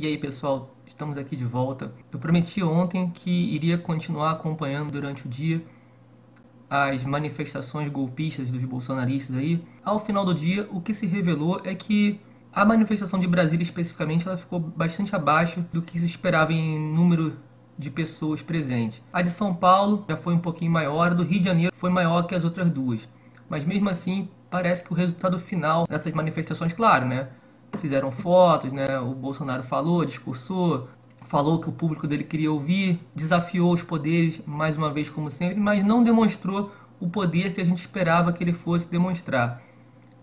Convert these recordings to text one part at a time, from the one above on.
E aí, pessoal, estamos aqui de volta. Eu prometi ontem que iria continuar acompanhando durante o dia as manifestações golpistas dos bolsonaristas aí. Ao final do dia, o que se revelou é que a manifestação de Brasília especificamente ela ficou bastante abaixo do que se esperava em número de pessoas presentes. A de São Paulo já foi um pouquinho maior, a do Rio de Janeiro foi maior que as outras duas. Mas mesmo assim, parece que o resultado final dessas manifestações, claro, né? Fizeram fotos, né? O Bolsonaro falou, discursou, falou que o público dele queria ouvir, desafiou os poderes, mais uma vez como sempre, mas não demonstrou o poder que a gente esperava que ele fosse demonstrar.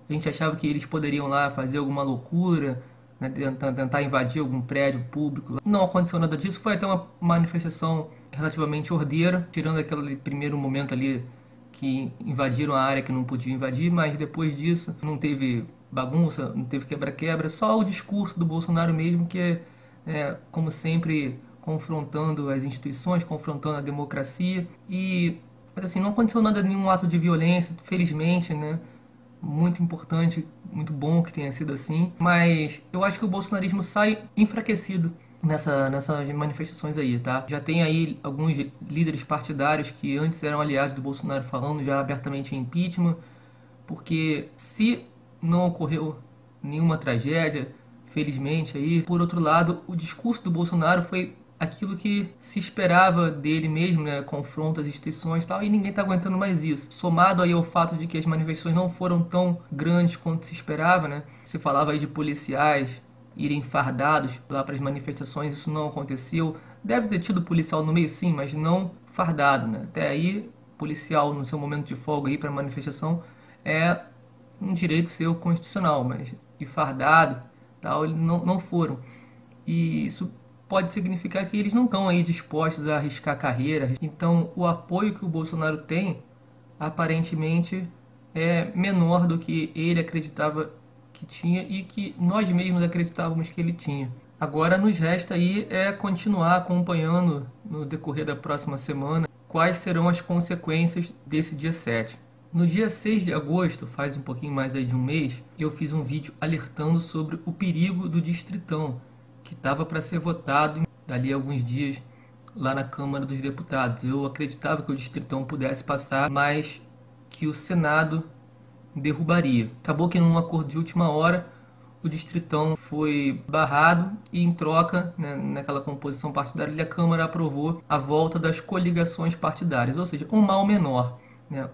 A gente achava que eles poderiam lá fazer alguma loucura, né, tentar invadir algum prédio público. Não aconteceu nada disso, foi até uma manifestação relativamente ordeira, tirando aquele primeiro momento ali que invadiram a área que não podiam invadir, mas depois disso não teve bagunça, não teve quebra-quebra, só o discurso do Bolsonaro mesmo que como sempre, confrontando as instituições, confrontando a democracia. Mas assim, não aconteceu nada, nenhum ato de violência, felizmente, né? Muito importante, muito bom que tenha sido assim. Mas eu acho que o bolsonarismo sai enfraquecido nessas manifestações aí, tá? Já tem aí alguns líderes partidários que antes eram aliados do Bolsonaro falando já abertamente em impeachment, porque se não ocorreu nenhuma tragédia, felizmente aí, por outro lado, o discurso do Bolsonaro foi aquilo que se esperava dele mesmo, né, confronto às instituições e tal, e ninguém está aguentando mais isso. Somado aí ao fato de que as manifestações não foram tão grandes quanto se esperava, né? Se falava aí de policiais irem fardados lá para as manifestações, isso não aconteceu. Deve ter tido policial no meio sim, mas não fardado, né? Até aí, policial no seu momento de folga aí para manifestação é um direito seu constitucional, mas e fardado, tal, eles não foram. E isso pode significar que eles não estão aí dispostos a arriscar carreira. Então, o apoio que o Bolsonaro tem, aparentemente, é menor do que ele acreditava que tinha e que nós mesmos acreditávamos que ele tinha. Agora nos resta aí continuar acompanhando no decorrer da próxima semana quais serão as consequências desse dia 7. No dia 6 de agosto, faz um pouquinho mais aí de um mês, eu fiz um vídeo alertando sobre o perigo do Distritão, que estava para ser votado dali a alguns dias lá na Câmara dos Deputados. Eu acreditava que o Distritão pudesse passar, mas que o Senado derrubaria. Acabou que num acordo de última hora, o Distritão foi barrado e em troca, né, naquela composição partidária, a Câmara aprovou a volta das coligações partidárias, ou seja, um mal menor.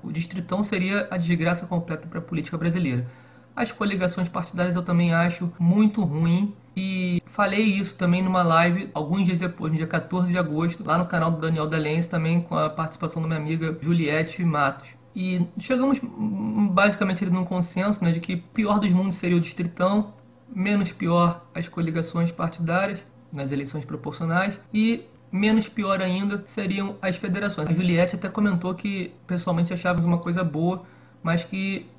O Distritão seria a desgraça completa para a política brasileira. As coligações partidárias eu também acho muito ruim e falei isso também numa live alguns dias depois, no dia 14 de agosto, lá no canal do Daniel Dalense, também com a participação da minha amiga Juliette Matos. E chegamos basicamente num consenso, né, de que pior dos mundos seria o Distritão, menos pior as coligações partidárias nas eleições proporcionais e menos pior ainda seriam as federações. A Juliette até comentou que pessoalmente achava uma coisa boa, mas que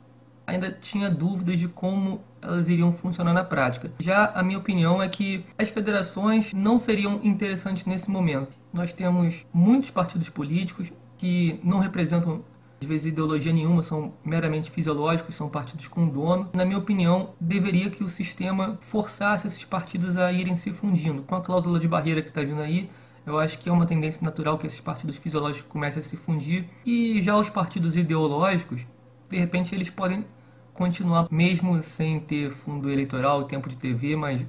ainda tinha dúvidas de como elas iriam funcionar na prática. Já a minha opinião é que as federações não seriam interessantes nesse momento. Nós temos muitos partidos políticos que não representam às vezes ideologia nenhuma, são meramente fisiológicos, são partidos com dono. Na minha opinião, deveria que o sistema forçasse esses partidos a irem se fundindo. Com a cláusula de barreira que está vindo aí, eu acho que é uma tendência natural que esses partidos fisiológicos comecem a se fundir. E já os partidos ideológicos, de repente eles podem continuar, mesmo sem ter fundo eleitoral, tempo de TV, mas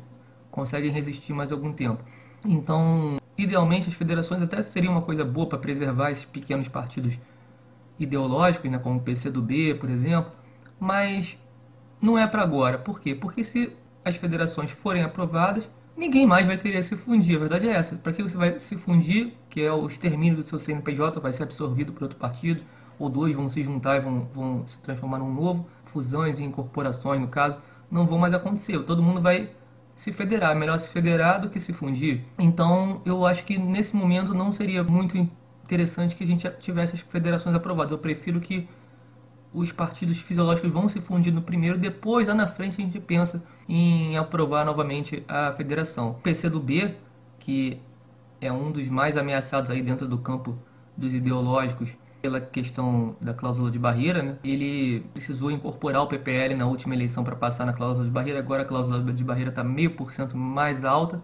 conseguem resistir mais algum tempo. Então, idealmente, as federações até seriam uma coisa boa para preservar esses pequenos partidos ideológicos, né, como o PCdoB, por exemplo, mas não é para agora. Por quê? Porque se as federações forem aprovadas, ninguém mais vai querer se fundir. A verdade é essa. Para que você vai se fundir, que é o extermínio do seu CNPJ, vai ser absorvido por outro partido, ou dois vão se juntar e vão se transformar num novo, fusões e incorporações, no caso, não vão mais acontecer. Todo mundo vai se federar. É melhor se federar do que se fundir. Então, eu acho que nesse momento não seria muito interessante que a gente tivesse as federações aprovadas. Eu prefiro que os partidos fisiológicos vão se fundir no primeiro, depois lá na frente a gente pensa em aprovar novamente a federação. O PCdoB, que é um dos mais ameaçados aí dentro do campo dos ideológicos pela questão da cláusula de barreira, né? Ele precisou incorporar o PPL na última eleição para passar na cláusula de barreira, agora a cláusula de barreira está 0,5% mais alta,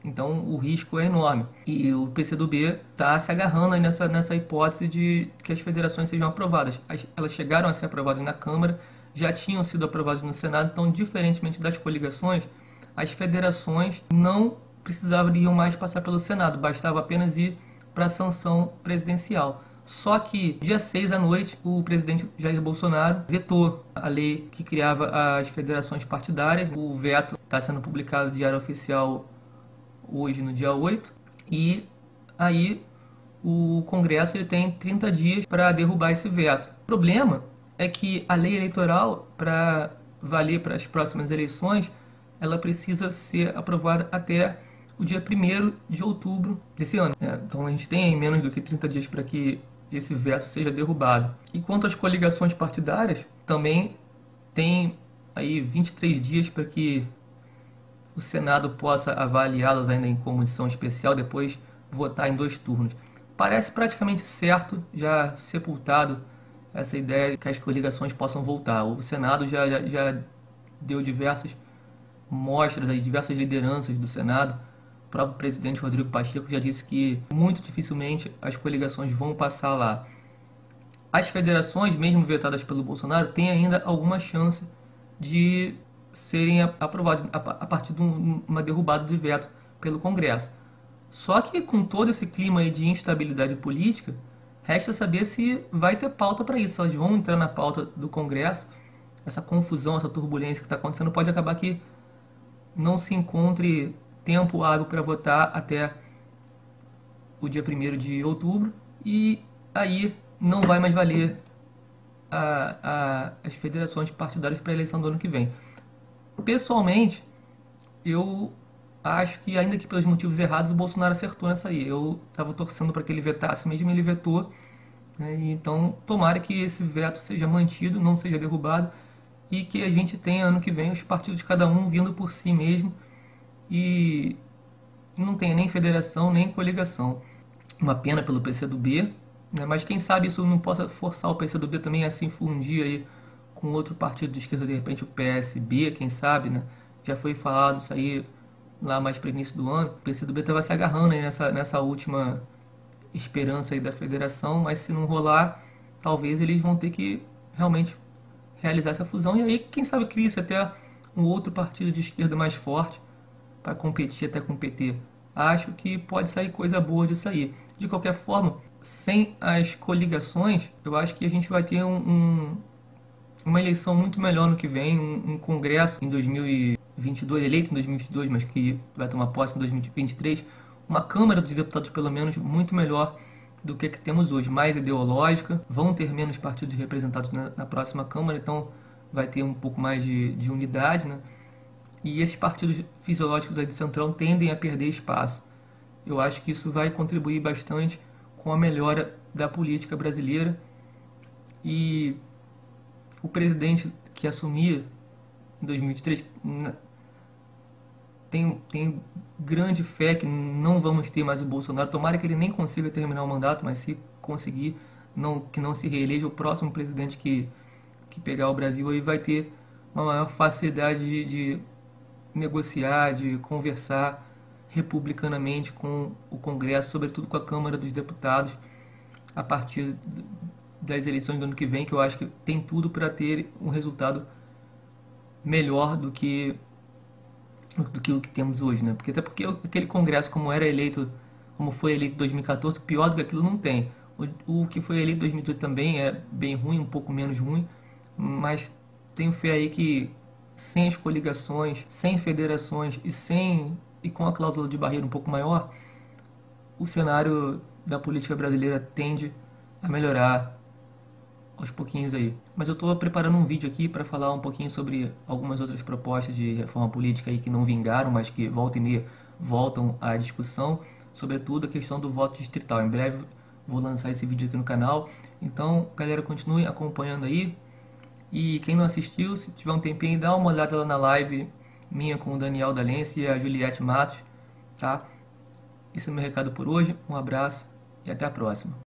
Então o risco é enorme. E o PCdoB está se agarrando aí nessa hipótese de que as federações sejam aprovadas. Elas chegaram a ser aprovadas na Câmara, já tinham sido aprovadas no Senado, então, diferentemente das coligações, as federações não precisariam mais passar pelo Senado, bastava apenas ir para a sanção presidencial. Só que, dia 6 à noite, o presidente Jair Bolsonaro vetou a lei que criava as federações partidárias. O veto está sendo publicado no Diário Oficial hoje, no dia 8, e aí o Congresso ele tem 30 dias para derrubar esse veto. O problema é que a lei eleitoral, para valer para as próximas eleições, ela precisa ser aprovada até o dia 1º de outubro desse ano. Então a gente tem menos do que 30 dias para que esse veto seja derrubado. E quanto às coligações partidárias, também tem aí 23 dias para que o Senado possa avaliá-las ainda em comissão especial, depois votar em 2 turnos. Parece praticamente certo, já sepultado, essa ideia de que as coligações possam voltar. O Senado já deu diversas mostras, aí, diversas lideranças do Senado. O próprio presidente Rodrigo Pacheco já disse que muito dificilmente as coligações vão passar lá. As federações, mesmo vetadas pelo Bolsonaro, têm ainda alguma chance de serem aprovadas a partir de uma derrubada de veto pelo Congresso. Só que com todo esse clima aí de instabilidade política, resta saber se vai ter pauta para isso. Elas vão entrar na pauta do Congresso. Essa confusão, essa turbulência que está acontecendo pode acabar que não se encontre tempo hábil para votar até o dia 1º de outubro, e aí não vai mais valer as federações partidárias para a eleição do ano que vem. Pessoalmente, eu acho que, ainda que pelos motivos errados, o Bolsonaro acertou nessa aí. Eu estava torcendo para que ele vetasse, mesmo ele vetou, né? Então tomara que esse veto seja mantido, não seja derrubado, e que a gente tenha ano que vem os partidos, cada um vindo por si mesmo, e não tenha nem federação nem coligação. Uma pena pelo PCdoB, né? Mas quem sabe isso não possa forçar o PCdoB também a se fundir aí com outro partido de esquerda, de repente o PSB, quem sabe, né? Já foi falado isso aí lá mais para o início do ano. O PCdoB estava se agarrando aí nessa última esperança aí da federação, mas se não rolar, talvez eles vão ter que realmente realizar essa fusão, e aí quem sabe cria-se até um outro partido de esquerda mais forte para competir até com o PT. Acho que pode sair coisa boa disso aí. De qualquer forma, sem as coligações, eu acho que a gente vai ter uma eleição muito melhor no que vem, um Congresso em 2022, eleito em 2022, mas que vai tomar posse em 2023, uma Câmara dos Deputados, pelo menos, muito melhor do que temos hoje, mais ideológica. Vão ter menos partidos representados na próxima Câmara, então vai ter um pouco mais de unidade, né? E esses partidos fisiológicos aí do Centrão tendem a perder espaço. Eu acho que isso vai contribuir bastante com a melhora da política brasileira, e o presidente que assumir em 2023 tem grande fé que não vamos ter mais o Bolsonaro. Tomara que ele nem consiga terminar o mandato, mas se conseguir, que não se reeleja, o próximo presidente que pegar o Brasil aí vai ter uma maior facilidade de negociar, de conversar republicanamente com o Congresso, sobretudo com a Câmara dos Deputados, a partir das eleições do ano que vem, que eu acho que tem tudo para ter um resultado melhor do que o que temos hoje, né? Até porque aquele Congresso, como foi eleito em 2014, pior do que aquilo não tem. O que foi eleito em 2018 também é bem ruim, um pouco menos ruim, mas tenho fé aí que sem as coligações, sem federações e com a cláusula de barreira um pouco maior, o cenário da política brasileira tende a melhorar aos pouquinhos aí. Mas eu estou preparando um vídeo aqui para falar um pouquinho sobre algumas outras propostas de reforma política aí que não vingaram, mas que volta e meia voltam à discussão, sobretudo a questão do voto distrital. Em breve vou lançar esse vídeo aqui no canal, então galera, continue acompanhando aí, e quem não assistiu, se tiver um tempinho, dá uma olhada lá na live minha com o Daniel Dalense e a Juliette Matos, tá? Esse é o meu recado por hoje, um abraço e até a próxima.